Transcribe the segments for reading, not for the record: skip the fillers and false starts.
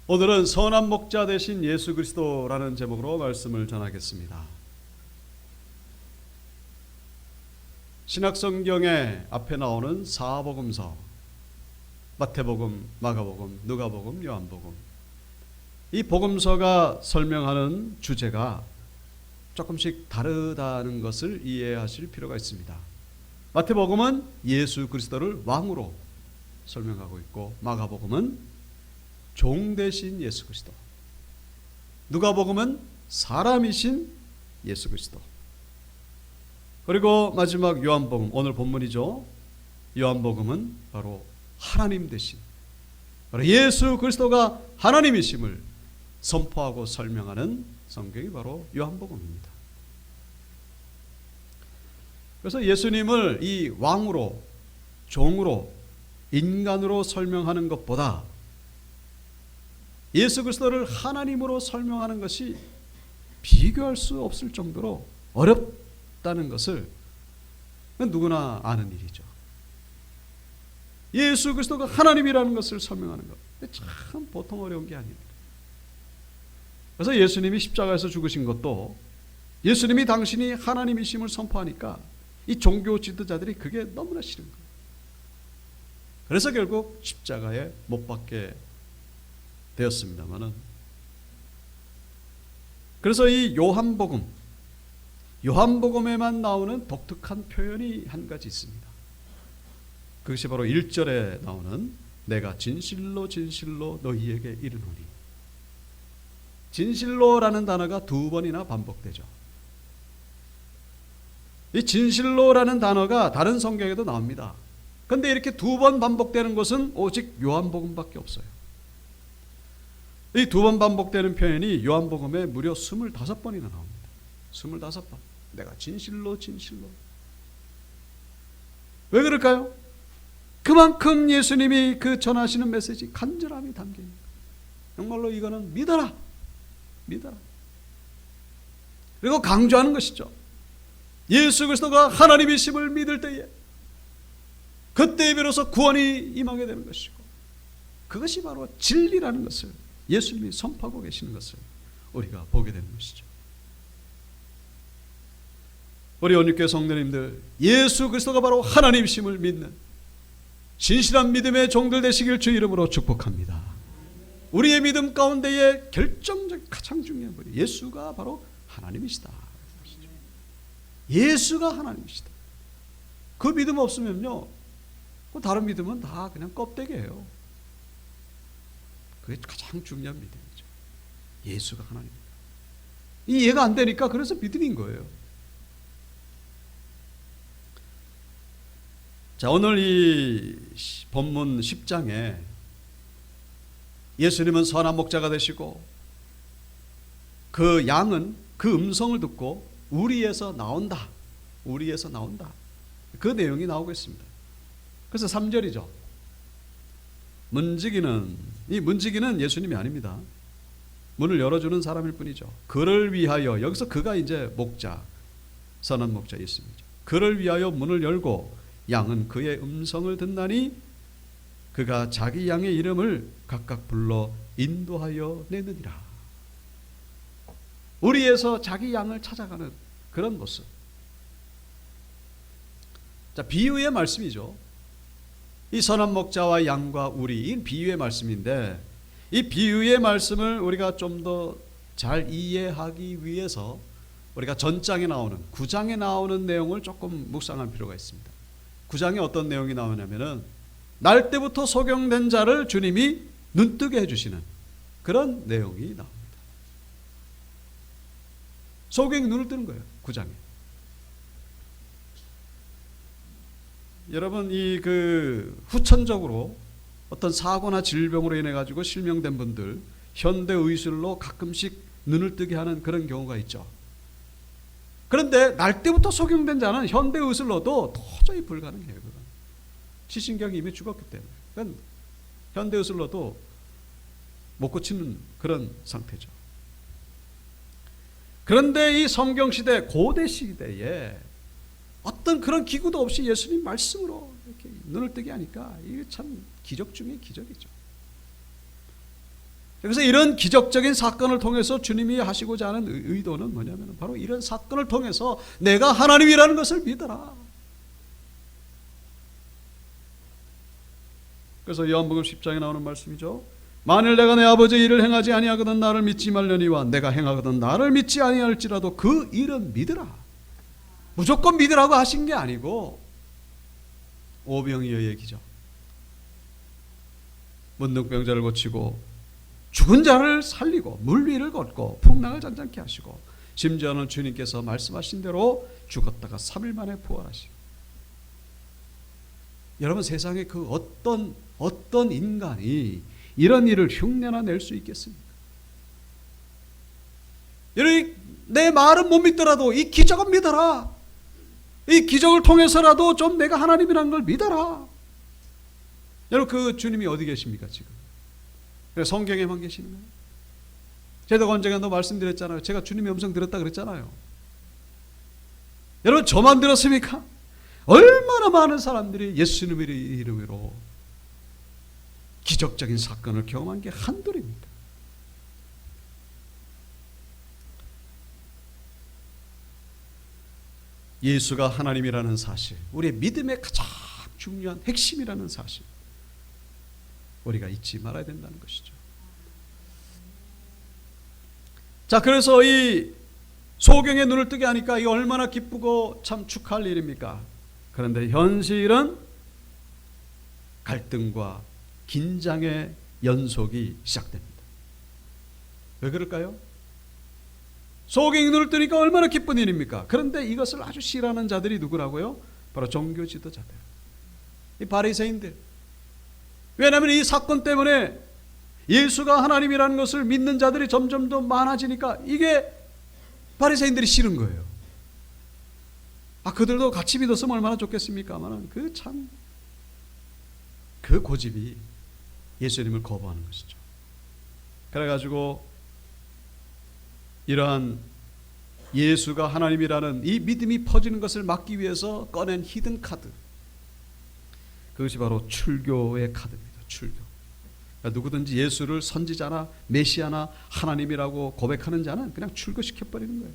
오늘은 선한 목자 되신 예수 그리스도라는 제목으로 말씀을 전하겠습니다. 신약성경에 앞에 나오는 사복음서, 마태복음, 마가복음, 누가복음, 요한복음, 이 복음서가 설명하는 주제가 조금씩 다르다는 것을 이해하실 필요가 있습니다. 마태복음은 예수 그리스도를 왕으로 설명하고 있고, 마가복음은 종 되신 예수 그리스도, 누가복음은 사람이신 예수 그리스도, 그리고 마지막 요한복음, 오늘 본문이죠. 요한복음은 바로 하나님 되신, 바로 예수 그리스도가 하나님이심을 선포하고 설명하는 성경이 바로 요한복음입니다. 그래서 예수님을 이 왕으로, 종으로, 인간으로 설명하는 것보다 예수 그리스도를 하나님으로 설명하는 것이 비교할 수 없을 정도로 어렵다는 것을 누구나 아는 일이죠. 예수 그리스도가 하나님이라는 것을 설명하는 것, 참 보통 어려운 게 아닙니다. 그래서 예수님이 십자가에서 죽으신 것도 예수님이 당신이 하나님이심을 선포하니까 이 종교 지도자들이 그게 너무나 싫은 거예요. 그래서 결국 십자가에 못 박게 되었습니다만은, 그래서 이 요한복음에만 나오는 독특한 표현이 한 가지 있습니다. 그것이 바로 1절에 나오는 내가 진실로 진실로 너희에게 이르노니. 진실로라는 단어가 두 번이나 반복되죠. 이 진실로라는 단어가 다른 성경에도 나옵니다. 그런데 이렇게 두 번 반복되는 것은 오직 요한복음밖에 없어요. 이 두 번 반복되는 표현이 요한복음에 무려 25번이나 나옵니다. 25번. 내가 진실로 진실로. 왜 그럴까요? 그만큼 예수님이 그 전하시는 메시지 간절함이 담깁니다. 정말로 이거는 믿어라. 믿어라. 그리고 강조하는 것이죠. 예수 그리스도가 하나님이심을 믿을 때에 그때에 비로소 구원이 임하게 되는 것이고, 그것이 바로 진리라는 것을 예수님이 선포하고 계시는 것을 우리가 보게 되는 것이죠. 우리 온유교회 성도님들, 예수 그리스도가 바로 하나님이심을 믿는 진실한 믿음의 종들 되시길 주 이름으로 축복합니다. 우리의 믿음 가운데에 결정적 가장 중요한 분이 예수가 바로 하나님이시다. 예수가 하나님이시다. 그 믿음 없으면요, 다른 믿음은 다 그냥 껍데기예요. 그게 가장 중요한 믿음이죠. 예수가 하나님입니다. 이 이해가 안 되니까 그래서 믿음인 거예요. 자, 오늘 이 본문 10장에 예수님은 선한 목자가 되시고 그 양은 그 음성을 듣고 우리에서 나온다. 우리에서 나온다. 그 내용이 나오고 있습니다. 그래서 3절이죠. 이 문지기는 예수님이 아닙니다. 문을 열어주는 사람일 뿐이죠. 그를 위하여, 여기서 그가 이제 목자, 선한 목자 예수님이죠. 그를 위하여 문을 열고 양은 그의 음성을 듣나니 그가 자기 양의 이름을 각각 불러 인도하여 내느니라. 우리에서 자기 양을 찾아가는 그런 모습. 자, 비유의 말씀이죠. 이 선한 목자와 양과 우리, 이 비유의 말씀인데, 이 비유의 말씀을 우리가 좀 더 잘 이해하기 위해서 우리가 전장에 나오는, 9장에 나오는 내용을 조금 묵상할 필요가 있습니다. 9장에 어떤 내용이 나오냐면은 날 때부터 소경된 자를 주님이 눈뜨게 해주시는 그런 내용이 나옵니다. 소경이 눈을 뜨는 거예요, 9장에. 여러분, 후천적으로 어떤 사고나 질병으로 인해 가지고 실명된 분들, 현대 의술로 가끔씩 눈을 뜨게 하는 그런 경우가 있죠. 그런데 날 때부터 소경된 자는 현대 의술로도 도저히 불가능해요. 시신경이 이미 죽었기 때문에. 그러니까 현대 의술로도 못 고치는 그런 상태죠. 그런데 이 성경시대, 고대 시대에 어떤 그런 기구도 없이 예수님 말씀으로 이렇게 눈을 뜨게 하니까 이게 참 기적 중에 기적이죠. 그래서 이런 기적적인 사건을 통해서 주님이 하시고자 하는 의도는 뭐냐면 바로 이런 사건을 통해서 내가 하나님이라는 것을 믿어라. 그래서 요한복음 10장에 나오는 말씀이죠. 만일 내가 내 아버지의 일을 행하지 아니하거든 나를 믿지 말려니와 내가 행하거든 나를 믿지 아니할지라도 그 일은 믿으라. 무조건 믿으라고 하신 게 아니고 오병이어의 기적, 문둥병자를 고치고 죽은 자를 살리고 물 위를 걷고 풍랑을 잔잔케 하시고 심지어는 주님께서 말씀하신 대로 죽었다가 3일 만에 부활하시고. 여러분, 세상에 그 어떤 인간이 이런 일을 흉내나 낼 수 있겠습니까? 여러분, 내 말은 못 믿더라도 이 기적은 믿어라. 이 기적을 통해서라도 좀 내가 하나님이라는 걸 믿어라. 여러분, 그 주님이 어디 계십니까 지금? 성경에만 계시는 거예요. 제가 언젠가도 말씀드렸잖아요. 제가 주님의 음성 들었다 그랬잖아요. 여러분, 저만 들었습니까? 얼마나 많은 사람들이 예수님의 이름으로 기적적인 사건을 경험한 게 한둘입니까? 예수가 하나님이라는 사실, 우리의 믿음의 가장 중요한 핵심이라는 사실, 우리가 잊지 말아야 된다는 것이죠. 자, 그래서 이 소경의 눈을 뜨게 하니까 이 얼마나 기쁘고 참 축하할 일입니까? 그런데 현실은 갈등과 긴장의 연속이 시작됩니다. 왜 그럴까요? 소경의 눈을 뜨니까 얼마나 기쁜 일입니까? 그런데 이것을 아주 싫어하는 자들이 누구라고요? 바로 종교 지도자들, 이 바리새인들. 왜냐하면 이 사건 때문에 예수가 하나님이라는 것을 믿는 자들이 점점 더 많아지니까 이게 바리새인들이 싫은 거예요. 그들도 같이 믿었으면 얼마나 좋겠습니까만 그 고집이 예수님을 거부하는 것이죠. 그래가지고 이러한 예수가 하나님이라는 이 믿음이 퍼지는 것을 막기 위해서 꺼낸 히든 카드, 그것이 바로 출교의 카드입니다. 출교. 그러니까 누구든지 예수를 선지자나 메시아나 하나님이라고 고백하는 자는 그냥 출교시켜버리는 거예요.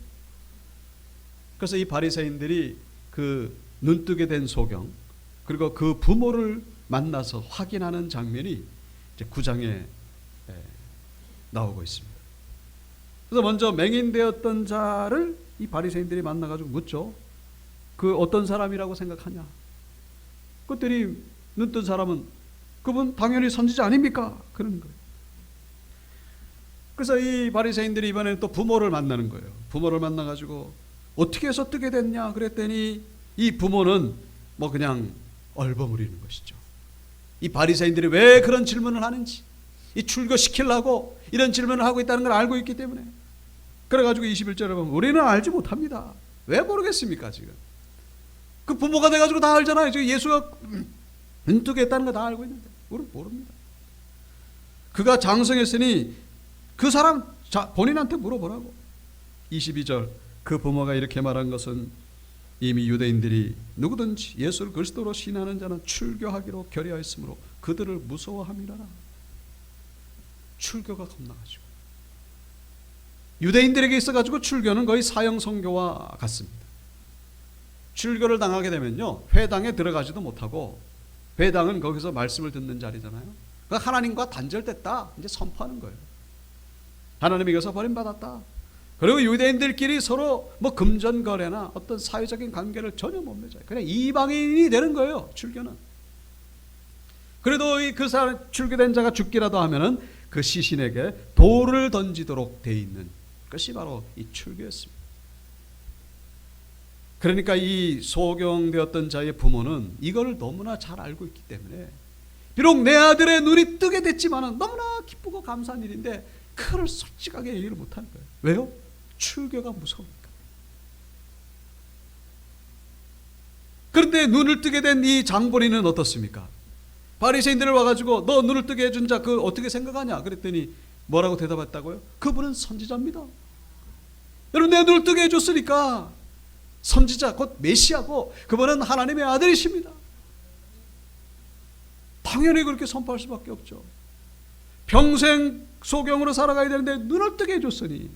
그래서 이 바리새인들이 그 눈뜨게 된 소경, 그리고 그 부모를 만나서 확인하는 장면이 이제 9장에 나오고 있습니다. 그래서 먼저 맹인되었던 자를 이 바리새인들이 만나가지고 묻죠. 그 어떤 사람이라고 생각하냐? 그들이 눈뜬 사람은 그분 당연히 선지자 아닙니까? 그러는 거예요. 그래서 이 바리새인들이 이번에는 또 부모를 만나는 거예요. 부모를 만나가지고 어떻게 해서 뜨게 됐냐 그랬더니 이 부모는 뭐 그냥 얼버무리는 것이죠. 이 바리새인들이 왜 그런 질문을 하는지, 이 출교시키려고 이런 질문을 하고 있다는 걸 알고 있기 때문에. 그래가지고 21절에 보면 우리는 알지 못합니다. 왜 모르겠습니까? 지금 그 부모가 돼가지고 다 알잖아요. 지금 예수가 눈뜨게 했다는 거 다 알고 있는데 우리는 모릅니다. 그가 장성했으니 그 사람 본인한테 물어보라고. 22절, 그 부모가 이렇게 말한 것은 이미 유대인들이 누구든지 예수를 그리스도로 신하는 자는 출교하기로 결의하였으므로 그들을 무서워함이라라. 출교가 겁나가지고, 유대인들에게 있어가지고 출교는 거의 사형 선고와 같습니다. 출교를 당하게 되면요, 회당에 들어가지도 못하고, 회당은 거기서 말씀을 듣는 자리잖아요. 하나님과 단절됐다 이제 선포하는 거예요. 하나님이 이것을 버림받았다. 그리고 유대인들끼리 서로 뭐 금전거래나 어떤 사회적인 관계를 전혀 못 맺어요. 그냥 이방인이 되는 거예요, 출교는. 그래도 그 사람 출교된 자가 죽기라도 하면은 그 시신에게 돌을 던지도록 돼 있는 것이 바로 이 출교였습니다. 그러니까 이 소경되었던 자의 부모는 이걸 너무나 잘 알고 있기 때문에, 비록 내 아들의 눈이 뜨게 됐지만은 너무나 기쁘고 감사한 일인데 그걸 솔직하게 얘기를 못하는 거예요. 왜요? 출교가 무서우니까. 그런데 눈을 뜨게 된 이 장본인은 어떻습니까? 바리새인들을 와가지고 너 눈을 뜨게 해준 자 그 어떻게 생각하냐 그랬더니 뭐라고 대답했다고요? 그분은 선지자입니다. 여러분, 내 눈을 뜨게 해줬으니까 선지자 곧 메시아고 그분은 하나님의 아들이십니다. 당연히 그렇게 선포할 수밖에 없죠. 평생 소경으로 살아가야 되는데 눈을 뜨게 해줬으니.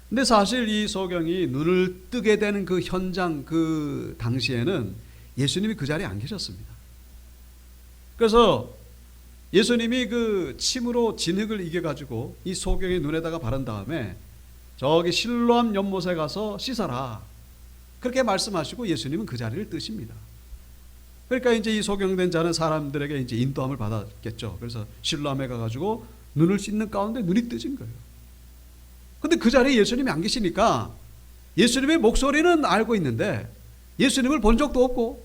근데 사실 이 소경이 눈을 뜨게 되는 그 현장, 그 당시에는 예수님이 그 자리에 안 계셨습니다. 그래서 예수님이 그 침으로 진흙을 이겨가지고 이 소경의 눈에다가 바른 다음에 저기 실로암 연못에 가서 씻어라, 그렇게 말씀하시고 예수님은 그 자리를 뜨십니다. 그러니까 이제 이 소경된 자는 사람들에게 이제 인도함을 받았겠죠. 그래서 실로암에 가가지고 눈을 씻는 가운데 눈이 뜨진 거예요. 근데 그 자리에 예수님이 안 계시니까 예수님의 목소리는 알고 있는데 예수님을 본 적도 없고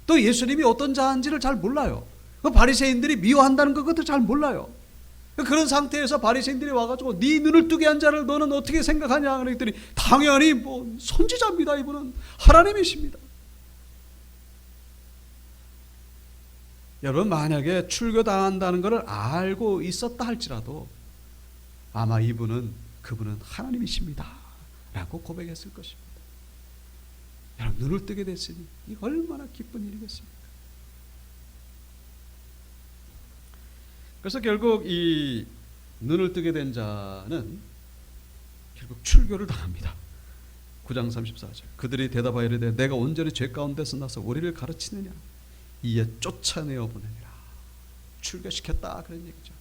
또 예수님이 어떤 자인지를 잘 몰라요. 그 바리새인들이 미워한다는 것도 잘 몰라요. 그런 상태에서 바리새인들이 와가지고 네 눈을 뜨게 한 자를 너는 어떻게 생각하냐 그랬더니 당연히 뭐 선지자입니다. 이분은 하나님이십니다. 여러분, 만약에 출교당한다는 것을 알고 있었다 할지라도 아마 그분은 하나님이십니다 라고 고백했을 것입니다. 여러분, 눈을 뜨게 됐으니 이 얼마나 기쁜 일이겠습니까? 그래서 결국 이 눈을 뜨게 된 자는 결국 출교를 당합니다. 9장 34절. 그들이 대답하여 이르되 내가 온전히 죄 가운데서 나서 우리를 가르치느냐, 이에 쫓아내어 보내니라. 출교시켰다 그런 얘기죠.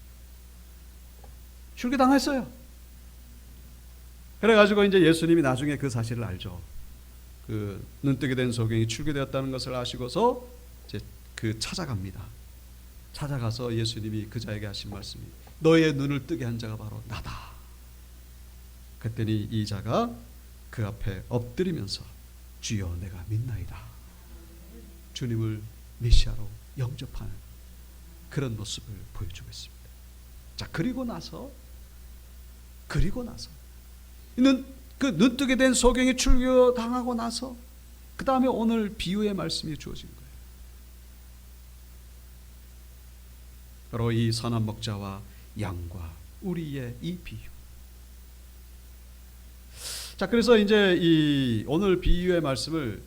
출교당했어요. 그래가지고 이제 예수님이 나중에 그 사실을 알죠. 그 눈뜨게 된 소경이 출교되었다는 것을 아시고서 이제 그 찾아갑니다. 찾아가서 예수님이 그 자에게 하신 말씀이 너의 눈을 뜨게 한 자가 바로 나다. 그랬더니 이 자가 그 앞에 엎드리면서 주여 내가 믿나이다. 주님을 메시아로 영접하는 그런 모습을 보여주고 있습니다. 자, 그리고 나서 눈뜨게 된 소경이 출교당하고 나서 그 다음에 오늘 비유의 말씀이 주어진 거예요. 바로 이 선한 목자와 양과 우리의 이 비유. 자, 그래서 이제 이 오늘 비유의 말씀을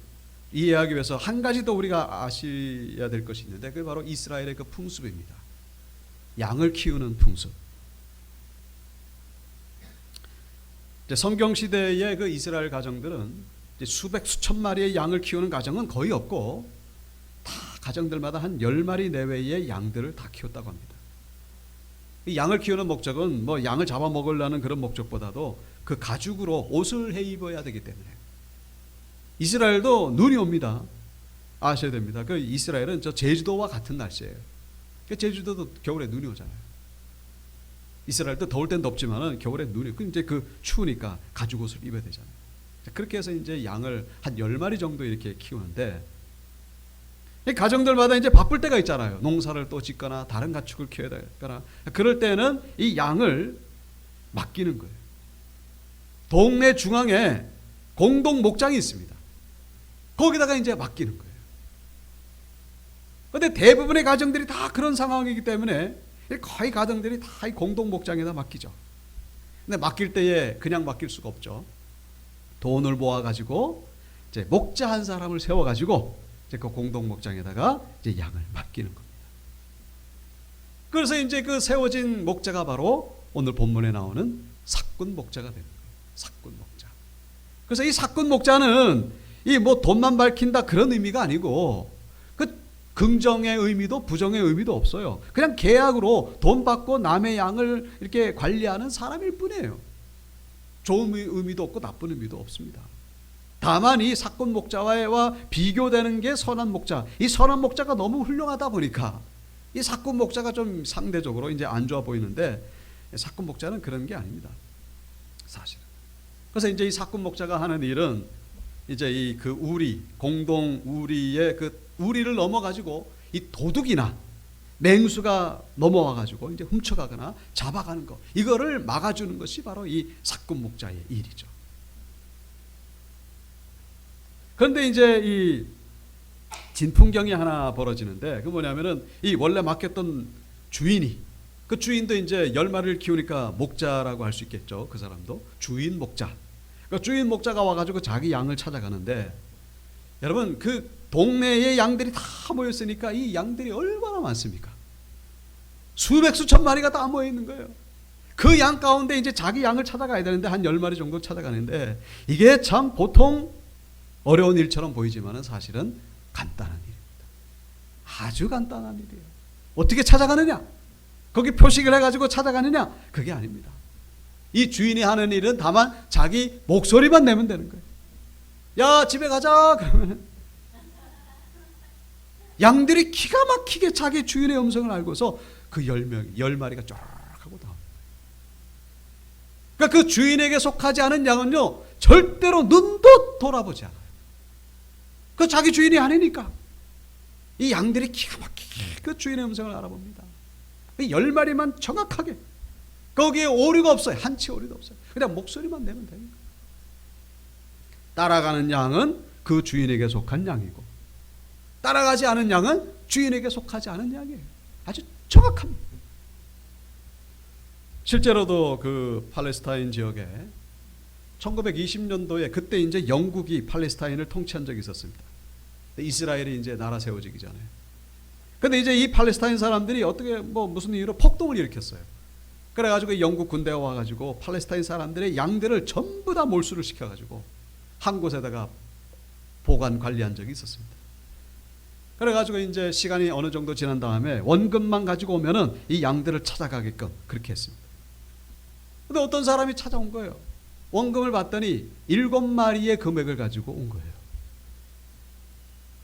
이해하기 위해서 한 가지 더 우리가 아셔야 될 것이 있는데 그게 바로 이스라엘의 그 풍습입니다. 양을 키우는 풍습. 성경 시대의 그 이스라엘 가정들은 수백 수천 마리의 양을 키우는 가정은 거의 없고 다 가정들마다 한 10마리 내외의 양들을 다 키웠다고 합니다. 이 양을 키우는 목적은 뭐 양을 잡아먹으려는 그런 목적보다도 그 가죽으로 옷을 해 입어야 되기 때문에. 이스라엘도 눈이 옵니다. 아셔야 됩니다. 그 이스라엘은 저 제주도와 같은 날씨예요. 제주도도 겨울에 눈이 오잖아요. 이스라엘도 더울 땐 덥지만은 겨울에 눈이, 이제 그 추우니까 가죽 옷을 입어야 되잖아요. 그렇게 해서 이제 양을 한 10마리 정도 이렇게 키우는데 가정들마다 이제 바쁠 때가 있잖아요. 농사를 또 짓거나 다른 가축을 키워야 되거나 그럴 때는 이 양을 맡기는 거예요. 동네 중앙에 공동 목장이 있습니다. 거기다가 이제 맡기는 거예요. 그런데 대부분의 가정들이 다 그런 상황이기 때문에 거의 가정들이 다 이 공동 목장에다 맡기죠. 근데 맡길 때에 그냥 맡길 수가 없죠. 돈을 모아가지고 이제 목자 한 사람을 세워가지고 이제 그 공동 목장에다가 이제 양을 맡기는 겁니다. 그래서 이제 그 세워진 목자가 바로 오늘 본문에 나오는 삭군 목자가 되는 거예요. 삭군 목자. 그래서 이 삭군 목자는 이 뭐 돈만 밝힌다 그런 의미가 아니고 그 긍정의 의미도 부정의 의미도 없어요. 그냥 계약으로 돈 받고 남의 양을 이렇게 관리하는 사람일 뿐이에요. 좋은 의미도 없고 나쁜 의미도 없습니다. 다만 이 삭군 목자와 비교되는 게 선한 목자. 이 선한 목자가 너무 훌륭하다 보니까 이 삭군 목자가 좀 상대적으로 이제 안 좋아 보이는데 삭군 목자는 그런 게 아닙니다. 사실은. 그래서 이제 이 삭군 목자가 하는 일은 이제 이 그 우리 공동 우리의 그 우리를 넘어가지고 이 도둑이나 맹수가 넘어와가지고 이제 훔쳐가거나 잡아가는 거 이거를 막아주는 것이 바로 이 삭군 목자의 일이죠. 그런데 이제 이 진풍경이 하나 벌어지는데 그 뭐냐면은 이 원래 맡겼던 주인이 그 주인도 이제 10마리를 키우니까 목자라고 할 수 있겠죠. 그 사람도 주인 목자. 그 주인 목자가 와가지고 자기 양을 찾아가는데 여러분 그 동네에 양들이 다 모였으니까 이 양들이 얼마나 많습니까? 수백 수천 마리가 다 모여 있는 거예요. 그 양 가운데 이제 자기 양을 찾아가야 되는데 한 10마리 정도 찾아가는데, 이게 참 보통 어려운 일처럼 보이지만 사실은 간단한 일입니다. 아주 간단한 일이에요. 어떻게 찾아가느냐? 거기 표식을 해가지고 찾아가느냐? 그게 아닙니다. 이 주인이 하는 일은 다만 자기 목소리만 내면 되는 거예요. 야, 집에 가자 그러면 양들이 기가 막히게 자기 주인의 음성을 알고서 그 10마리가 쫙 하고 나옵니다. 그러니까 그 주인에게 속하지 않은 양은요, 절대로 눈도 돌아보지 않아요. 그 자기 주인이 아니니까. 이 양들이 기가 막히게 그 주인의 음성을 알아봅니다. 10마리만 정확하게, 거기에 오류가 없어요. 한치 오류도 없어요. 그냥 목소리만 내면 됩니다. 따라가는 양은 그 주인에게 속한 양이고, 따라가지 않은 양은 주인에게 속하지 않은 양이에요. 아주 정확합니다. 실제로도 그 팔레스타인 지역에 1920년도에 그때 이제 영국이 팔레스타인을 통치한 적이 있었습니다. 이스라엘이 이제 나라 세워지기 전에. 근데 이제 이 팔레스타인 사람들이 어떻게 무슨 이유로 폭동을 일으켰어요. 그래가지고 영국 군대가 와가지고 팔레스타인 사람들의 양들을 전부 다 몰수를 시켜가지고 한 곳에다가 보관 관리한 적이 있었습니다. 그래가지고 이제 시간이 어느 정도 지난 다음에 원금만 가지고 오면은 이 양들을 찾아가게끔 그렇게 했습니다. 근데 어떤 사람이 찾아온 거예요. 원금을 받더니 7마리의 금액을 가지고 온 거예요.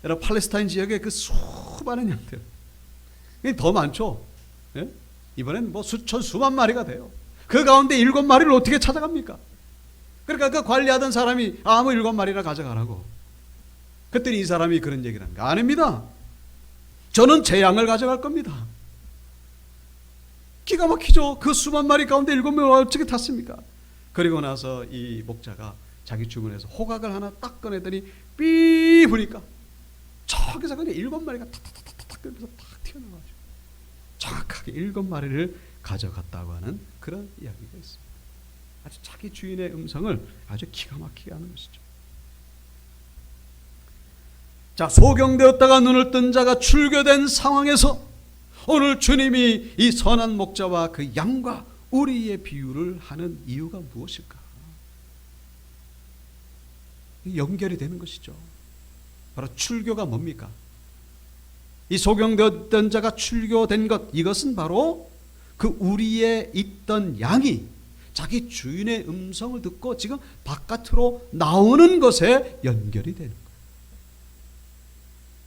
여러분, 팔레스타인 지역에 그 수많은 양들, 더 많죠. 예? 이번엔 수천 수만 마리가 돼요. 그 가운데 7마리를 어떻게 찾아갑니까? 그러니까 그 관리하던 사람이 7마리나 가져가라고. 그랬더니 이 사람이 그런 얘기를 하는 거예요. 아닙니다. 저는 제 양을 가져갈 겁니다. 기가 막히죠. 그 수만 마리 가운데 7명을 어떻게 탔습니까? 그리고 나서 이 목자가 자기 주머니에서 호각을 하나 딱 꺼내더니 삐 부니까 저기서 그냥 7마리가 탁탁탁탁탁 그러면서 탁 튀어나와가지고 정확하게 7마리를 가져갔다고 하는 그런 이야기가 있습니다. 아주 자기 주인의 음성을 아주 기가 막히게 하는 것이죠. 자, 소경되었다가 눈을 뜬 자가 출교된 상황에서 오늘 주님이 이 선한 목자와 그 양과 우리의 비유를 하는 이유가 무엇일까? 연결이 되는 것이죠. 바로 출교가 뭡니까? 이 소경되었던 자가 출교된 것, 이것은 바로 그 우리에 있던 양이 자기 주인의 음성을 듣고 지금 바깥으로 나오는 것에 연결이 되는 거예요.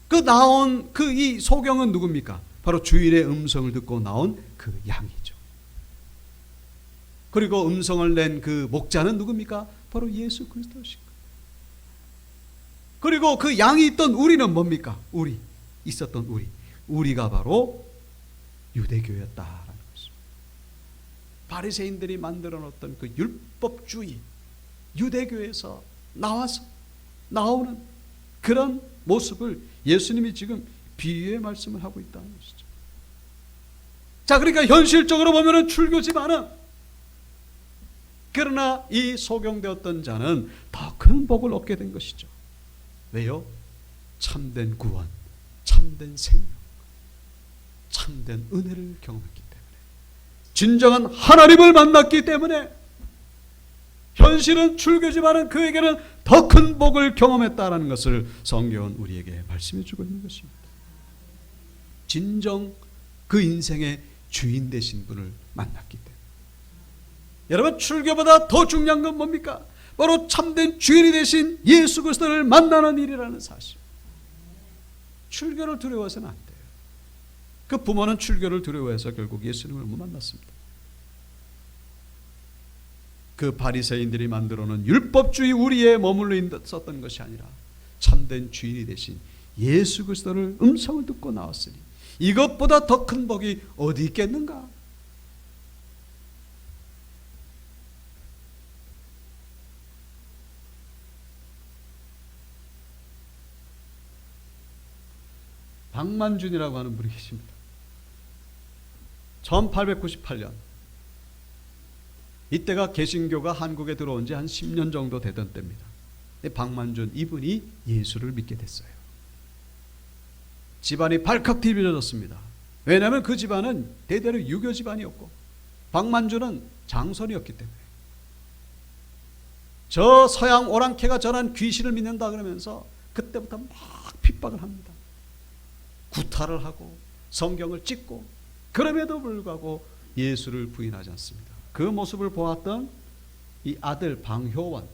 그 나온 이 소경은 누굽니까? 바로 주인의 음성을 듣고 나온 그 양이죠. 그리고 음성을 낸 그 목자는 누굽니까? 바로 예수 그리스도이신 거예요. 그리고 그 양이 있던 우리는 뭡니까? 있었던 우리가 바로 유대교였다라는 것입니다. 바리새인들이 만들어 놓았던 그 율법주의, 유대교에서 나오는 그런 모습을 예수님이 지금 비유의 말씀을 하고 있다는 것이죠. 자, 그러니까 현실적으로 보면은 출교지만은, 그러나 이 소경되었던 자는 더 큰 복을 얻게 된 것이죠. 왜요? 참된 구원, 참된 생명, 참된 은혜를 경험했기 때문에, 진정한 하나님을 만났기 때문에, 현실은 출교지만은 그에게는 더 큰 복을 경험했다라는 것을 성경은 우리에게 말씀해 주고 있는 것입니다. 진정 그 인생의 주인 되신 분을 만났기 때문에. 여러분, 출교보다 더 중요한 건 뭡니까? 바로 참된 주인이 되신 예수 그리스도를 만나는 일이라는 사실. 출교를 두려워서는 안 돼요. 그 부모는 출교를 두려워해서 결국 예수님을 못 만났습니다. 그 바리새인들이 만들어 놓은 율법주의 우리에 머물러 있었던 것이 아니라 참된 주인이 되신 예수 그리스도를 음성을 듣고 나왔으니 이것보다 더 큰 복이 어디 있겠는가? 박만준이라고 하는 분이 계십니다. 1898년, 이때가 개신교가 한국에 들어온 지 한 10년 정도 되던 때입니다. 박만준 이분이 예수를 믿게 됐어요. 집안이 발칵 뒤집어졌습니다. 왜냐하면 그 집안은 대대로 유교 집안이었고 박만주는 장손이었기 때문에. 저 서양 오랑캐가 전한 귀신을 믿는다 그러면서 그때부터 막 핍박을 합니다. 구타를 하고 성경을 찢고, 그럼에도 불구하고 예수를 부인하지 않습니다. 그 모습을 보았던 이 아들 방효원,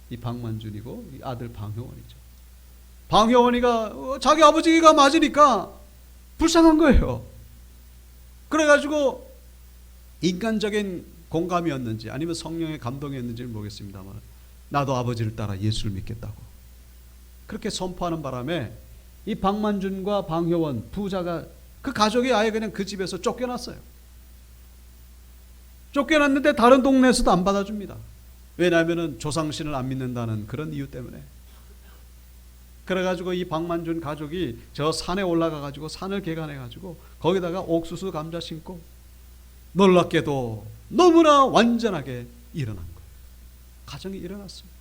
이 박만준이고 이 아들 방효원이죠. 방효원이가 자기 아버지가 맞으니까 불쌍한 거예요. 그래가지고 인간적인 공감이었는지 아니면 성령의 감동이었는지는 모르겠습니다만, 나도 아버지를 따라 예수를 믿겠다고 그렇게 선포하는 바람에 이 박만준과 방효원 부자가, 그 가족이 아예 그냥 그 집에서 쫓겨났어요. 쫓겨났는데 다른 동네에서도 안 받아줍니다. 왜냐하면 조상신을 안 믿는다는 그런 이유 때문에. 그래가지고 이 박만준 가족이 저 산에 올라가가지고 산을 개간해가지고 거기다가 옥수수 감자 심고, 놀랍게도 너무나 완전하게 일어난 거예요. 가정이 일어났습니다.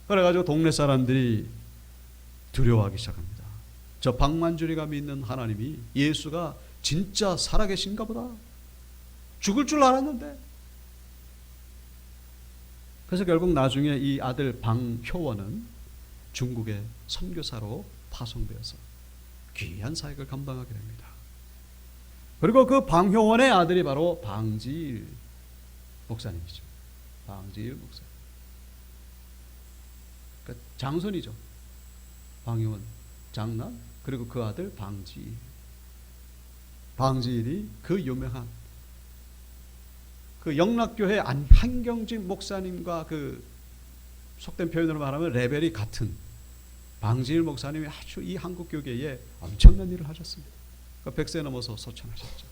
그래가지고 동네 사람들이 두려워하기 시작합니다. 저 박만준이가 믿는 하나님이, 예수가 진짜 살아계신가 보다. 죽을 줄 알았는데. 그래서 결국 나중에 이 아들 방효원은 중국의 선교사로 파송되어서 귀한 사역을 감당하게 됩니다. 그리고 그 방효원의 아들이 바로 방지일 목사님이죠. 방지일 목사님. 그러니까 장손이죠. 방효원 장남, 그리고 그 아들 방지일. 방지일이 그 유명한 그 영락교회 한경직 목사님과 그 속된 표현으로 말하면 레벨이 같은 방지일 목사님이 아주 이 한국교계에 엄청난 일을 하셨습니다. 그러니까 100세 넘어서 소천하셨죠.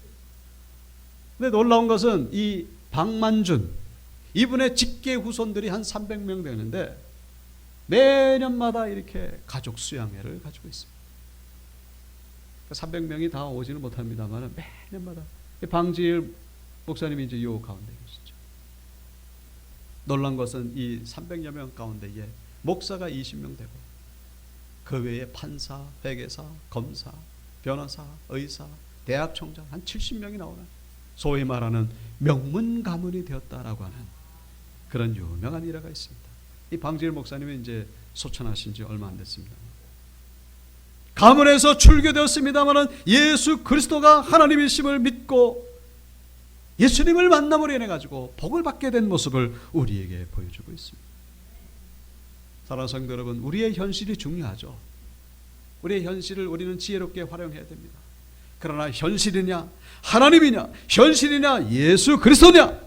근데 놀라운 것은 이 박만준, 이분의 직계 후손들이 한 300명 되는데 매년마다 이렇게 가족 수양회를 가지고 있습니다. 300명이 다 오지는 못합니다만 매년마다. 방지일 목사님이 이제 요 가운데 계시죠. 놀란 것은 이 300여 명 가운데에 목사가 20명 되고, 그 외에 판사, 회계사, 검사, 변호사, 의사, 대학 총장 한 70명이 나오는, 소위 말하는 명문 가문이 되었다라고 하는 그런 유명한 일화가 있습니다. 이 방지일 목사님은 이제 소천하신 지 얼마 안 됐습니다. 가문에서 출교되었습니다마는 예수 그리스도가 하나님이심을 믿고 예수님을 만남으로 인해 가지고 복을 받게 된 모습을 우리에게 보여주고 있습니다. 사랑하는 성도 여러분, 우리의 현실이 중요하죠. 우리의 현실을 우리는 지혜롭게 활용해야 됩니다. 그러나 현실이냐 하나님이냐, 현실이냐 예수 그리스도냐,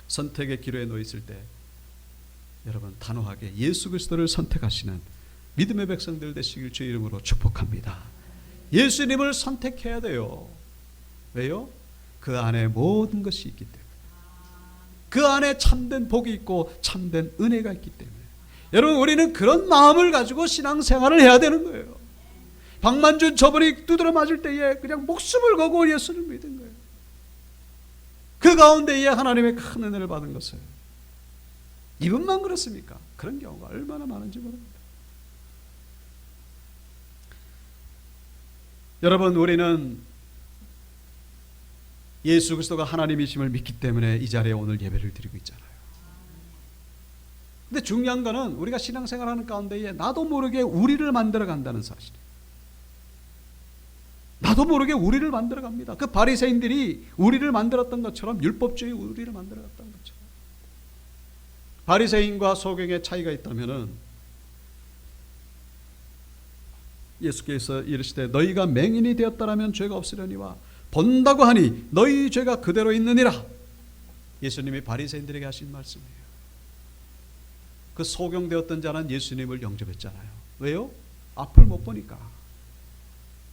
선택의 기로에 놓여 있을 때 여러분 단호하게 예수 그리스도를 선택하시는 믿음의 백성들 되시길 주의 이름으로 축복합니다. 예수님을 선택해야 돼요. 왜요? 그 안에 모든 것이 있기 때문에. 그 안에 참된 복이 있고 참된 은혜가 있기 때문에. 여러분, 우리는 그런 마음을 가지고 신앙생활을 해야 되는 거예요. 박만준 저분이 두드려 맞을 때에 그냥 목숨을 걸고 예수를 믿은 거예요. 그 가운데에 하나님의 큰 은혜를 받은 것을. 이분만 그렇습니까? 그런 경우가 얼마나 많은지 모릅니다. 여러분, 우리는 예수 그리스도가 하나님이심을 믿기 때문에 이 자리에 오늘 예배를 드리고 있잖아요. 근데 중요한 거는 우리가 신앙생활하는 가운데에 나도 모르게 우리를 만들어 간다는 사실이에요. 나도 모르게 우리를 만들어 갑니다. 그 바리새인들이 우리를 만들었던 것처럼, 율법주의 우리를 만들어 갔던 것처럼. 바리새인과 소경의 차이가 있다면은 예수께서 이르시되 너희가 맹인이 되었다라면 죄가 없으려니와 본다고 하니 너희 죄가 그대로 있느니라. 예수님이 바리새인들에게 하신 말씀이에요. 그 소경되었던 자는 예수님을 영접했잖아요. 왜요? 앞을 못 보니까.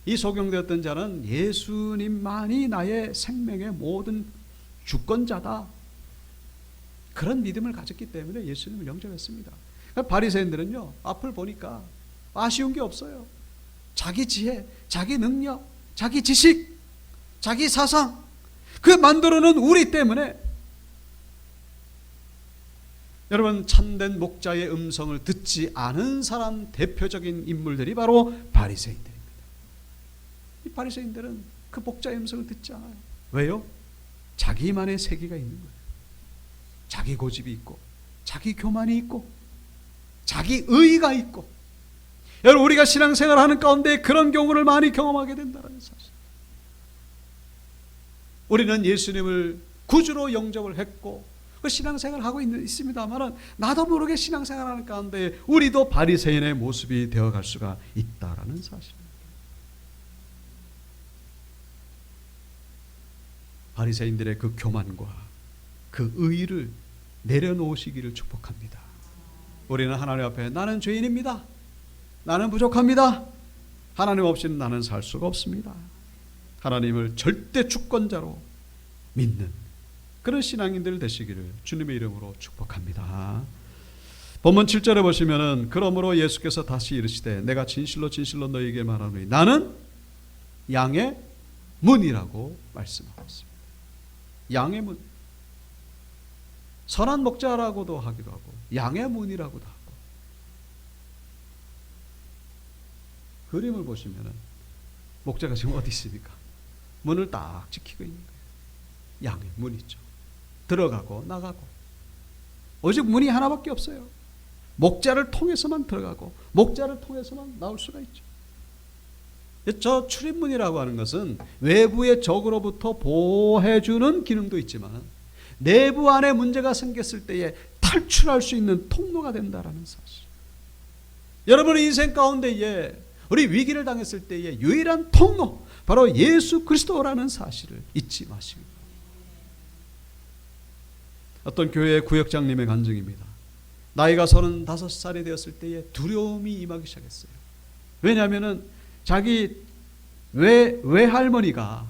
이 소경되었던 자는 예수님만이 나의 생명의 모든 주권자다, 그런 믿음을 가졌기 때문에 예수님을 영접했습니다. 바리새인들은요, 앞을 보니까 아쉬운 게 없어요. 자기 지혜, 자기 능력, 자기 지식, 자기 사상, 그 만들어놓은 우리 때문에. 여러분, 참된 목자의 음성을 듣지 않은 사람 대표적인 인물들이 바로 바리새인들입니다. 이 바리새인들은 그 목자의 음성을 듣지 않아요. 왜요? 자기만의 세계가 있는 거예요. 자기 고집이 있고, 자기 교만이 있고, 자기 의의가 있고. 여러분, 우리가 신앙생활하는 가운데 그런 경우를 많이 경험하게 된다는 사실. 우리는 예수님을 구주로 영접을 했고 그 신앙생활을 하고 있습니다만 나도 모르게 신앙생활하는 가운데 우리도 바리새인의 모습이 되어갈 수가 있다라는 사실입니다. 바리새인들의 그 교만과 그 의의를 내려놓으시기를 축복합니다. 우리는 하나님 앞에 나는 죄인입니다. 나는 부족합니다. 하나님 없이는 나는 살 수가 없습니다. 하나님을 절대 주권자로 믿는 그런 신앙인들 되시기를 주님의 이름으로 축복합니다. 본문 7절에 보시면은 그러므로 예수께서 다시 이르시되 내가 진실로 진실로 너희에게 말하노니 나는 양의 문이라고 말씀하고 있습니다. 양의 문, 선한 목자라고도 하기도 하고 양의 문이라고도 하고. 그림을 보시면은 목자가 지금 어디 있습니까? 문을 딱 지키고 있는 거예요. 양의 문이죠. 들어가고 나가고. 오직 문이 하나밖에 없어요. 목자를 통해서만 들어가고 목자를 통해서만 나올 수가 있죠. 저 출입문이라고 하는 것은 외부의 적으로부터 보호해주는 기능도 있지만 내부 안에 문제가 생겼을 때에 탈출할 수 있는 통로가 된다라는 사실. 여러분의 인생 가운데에 우리 위기를 당했을 때의 유일한 통로 바로 예수 그리스도라는 사실을 잊지 마시고. 어떤 교회의 구역장님의 간증입니다. 나이가 35살이 되었을 때에 두려움이 임하기 시작했어요. 왜냐하면 자기 외할머니가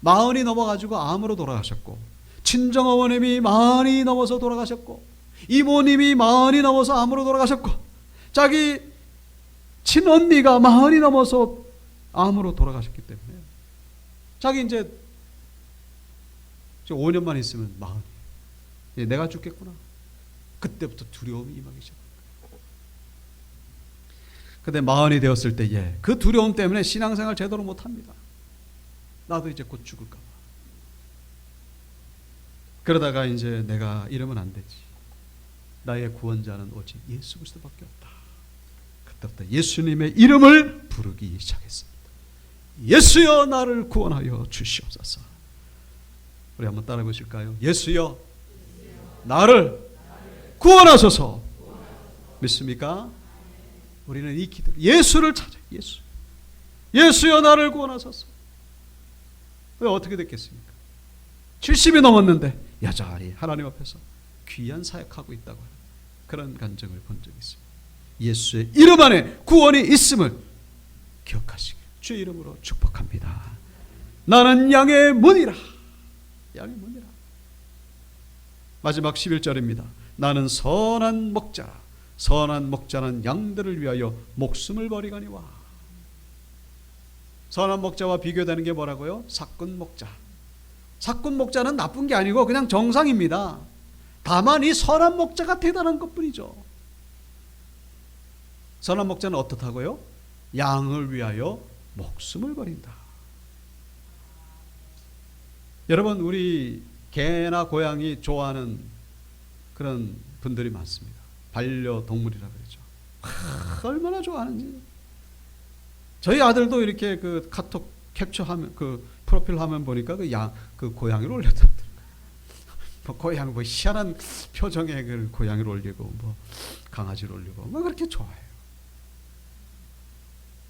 40이 넘어가지고 암으로 돌아가셨고 친정어머님이 40이 넘어서 돌아가셨고 이모님이 40이 넘어서 암으로 돌아가셨고 자기 친언니가 40이 넘어서 암으로 돌아가셨기 때문에 자기 이제 5년만 있으면 40. 내가 죽겠구나. 그때부터 두려움이 임하기 시작합니다. 근데 40이 되었을 때에 그 두려움 때문에 신앙생활 제대로 못합니다. 나도 이제 곧 죽을까 봐. 그러다가 이제 내가 이러면 안 되지. 나의 구원자는 오직 예수 그리스도밖에 없다. 그때부터 예수님의 이름을 부르기 시작했습니다. 예수여 나를 구원하여 주시옵소서. 우리 한번 따라 보실까요? 예수여 나를 구원하소서. 믿습니까? 우리는 이 기도 예수를 찾아. 예수여 나를 구원하소서. 왜 어떻게 됐겠습니까? 70이 넘었는데 여전히 하나님 앞에서 귀한 사역하고 있다고 하는 그런 간증을 본 적이 있습니다. 예수의 이름 안에 구원이 있음을 기억하시길 주의 이름으로 축복합니다. 나는 양의 문이라. 양의 문이라. 마지막 11절입니다. 나는 선한 목자라. 선한 목자는 양들을 위하여 목숨을 버리거니와. 선한 목자와 비교되는 게 뭐라고요? 사꾼 목자. 사꾼 목자는 나쁜 게 아니고 그냥 정상입니다. 다만 이 선한 목자가 대단한 것뿐이죠. 선한 목자는 어떻다고요? 양을 위하여 목숨을 버린다. 여러분, 우리 개나 고양이 좋아하는 그런 분들이 많습니다. 반려동물이라 그러죠. 얼마나 좋아하는지. 저희 아들도 이렇게 그 카톡 캡처하면 그 프로필 화면 보니까 그 고양이를 올렸다더라고요. 뭐 고양이 뭐 희한한 표정의 그 고양이를 올리고 뭐 강아지를 올리고 뭐 그렇게 좋아해요.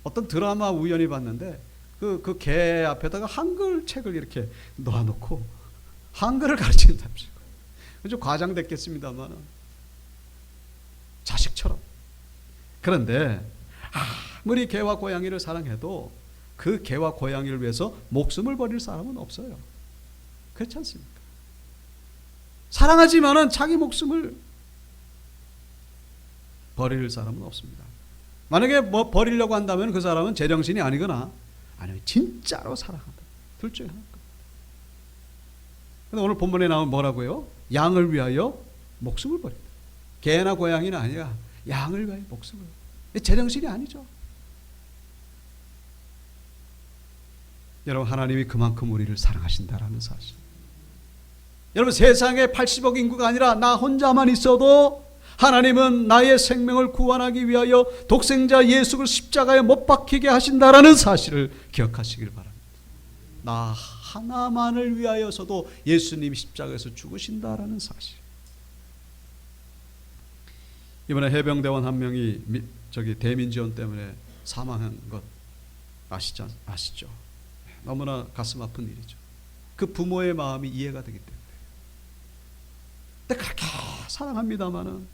어떤 드라마 우연히 봤는데 그 개 앞에다가 한글 책을 이렇게 놓아놓고 한글을 가르친답시고. 좀 과장됐겠습니다만 자식처럼. 그런데 아무리 개와 고양이를 사랑해도 그 개와 고양이를 위해서 목숨을 버릴 사람은 없어요. 그렇지 않습니까? 사랑하지만은 자기 목숨을 버릴 사람은 없습니다. 만약에 뭐 버리려고 한다면 그 사람은 제정신이 아니거나 아니면 진짜로 사랑한다. 둘 중에 하나입니다. 근데 오늘 본문에 나온 뭐라고요? 양을 위하여 목숨을 버린다. 개나 고양이는 아니라 양을 위하여 목숨을. 제정신이 아니죠. 여러분, 하나님이 그만큼 우리를 사랑하신다라는 사실. 여러분, 세상에 80억 인구가 아니라 나 혼자만 있어도 하나님은 나의 생명을 구원하기 위하여 독생자 예수 그리스도를 십자가에 못 박히게 하신다라는 사실을 기억하시길 바랍니다. 나 하나만을 위하여서도 예수님이 십자가에서 죽으신다라는 사실. 이번에 해병대원 한 명이 대민지원 때문에 사망한 것 아시죠? 너무나 가슴 아픈 일이죠. 그 부모의 마음이 이해가 되기 때문에. 근데 그렇게 사랑합니다마는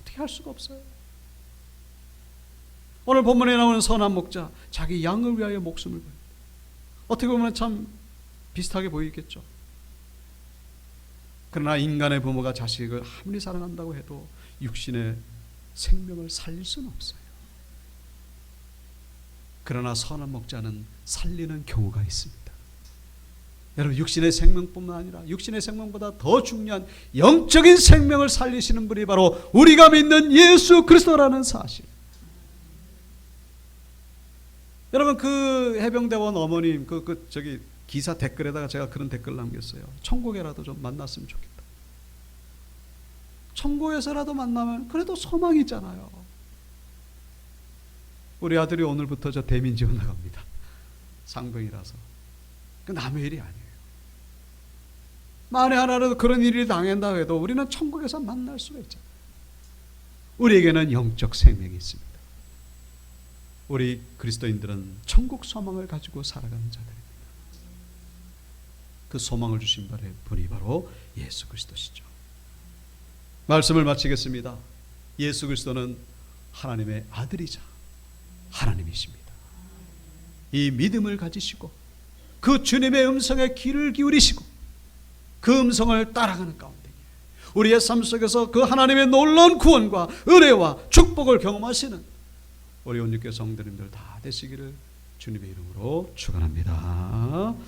어떻게 할 수가 없어요. 오늘 본문에 나오는 선한 목자, 자기 양을 위하여 목숨을 버립니다. 어떻게 보면 참 비슷하게 보이겠죠. 그러나 인간의 부모가 자식을 아무리 사랑한다고 해도 육신의 생명을 살릴 수는 없어요. 그러나 선한 목자는 살리는 경우가 있습니다. 여러분, 육신의 생명뿐만 아니라 육신의 생명보다 더 중요한 영적인 생명을 살리시는 분이 바로 우리가 믿는 예수 그리스도라는 사실. 여러분, 그 해병대원 어머님 기사 댓글에다가 제가 그런 댓글 남겼어요. 천국에라도 좀 만났으면 좋겠다. 천국에서라도 만나면 그래도 소망이 있잖아요. 우리 아들이 오늘부터 저 대민지원 나갑니다. 상병이라서. 그 남의 일이 아니에요. 만에 하나라도 그런 일이 당한다고 해도 우리는 천국에서 만날 수가 있잖아요. 우리에게는 영적 생명이 있습니다. 우리 그리스도인들은 천국 소망을 가지고 살아가는 자들입니다. 그 소망을 주신 분이 바로 예수 그리스도시죠. 말씀을 마치겠습니다. 예수 그리스도는 하나님의 아들이자 하나님이십니다. 이 믿음을 가지시고 그 주님의 음성에 귀를 기울이시고 그 음성을 따라가는 가운데 우리의 삶 속에서 그 하나님의 놀라운 구원과 은혜와 축복을 경험하시는 우리 온유교회 성도님들 다 되시기를 주님의 이름으로 축원합니다.